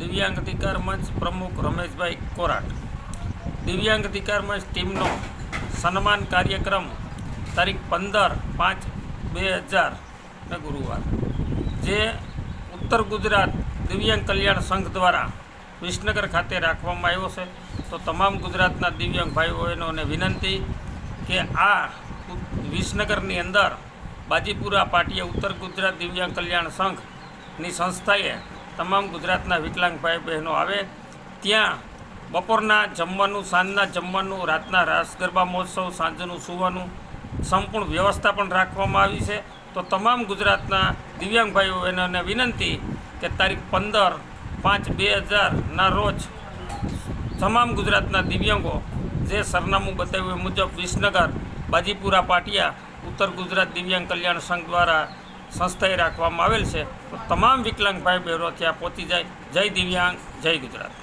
દિવ્યાંગ અધિકાર મંચ પ્રમુખ રમેશભાઈ કોરાટ. દિવ્યાંગ અધિકાર મંચ ટીમનો સન્માન કાર્યક્રમ તારીખ 15/5/2000 ગુરુવાર, જે ઉત્તર ગુજરાત દિવ્યાંગ કલ્યાણ સંઘ દ્વારા વિસનગર ખાતે રાખવામાં આવ્યો છે. તો તમામ ગુજરાતના દિવ્યાંગ ભાઈ બહેનોને વિનંતી કે આ વિસનગરની અંદર બાજીપુરા પાટીએ ઉત્તર ગુજરાત દિવ્યાંગ કલ્યાણ સંઘની સંસ્થાએ તમામ ગુજરાતના વિકલાંગ ભાઈ બહેનો આવે. ત્યાં બપોરના જમવાનું, સાંજના જમવાનું, રાતના રાસ ગરબા મહોત્સવ, સાંજનું સૂવાનું સંપૂર્ણ વ્યવસ્થા પણ રાખવામાં આવી છે. તો તમામ ગુજરાતના દિવ્યાંગ ભાઈઓ બહેનોને વિનંતી કે તારીખ 15/5/2000ના રોજ તમામ ગુજરાતના દિવ્યાંગો જે સરનામું બતાવ્યું મુજબ વિસનગર બાજીપુરા પાટિયા ઉત્તર ગુજરાત દિવ્યાંગ કલ્યાણ સંઘ દ્વારા સંસ્થાએ રાખવામાં આવેલ છે. તો તમામ વિકલાંગ ભાઈ બહેનો ત્યાં પહોંચી જાય. જય દિવ્યાંગ, જય ગુજરાત.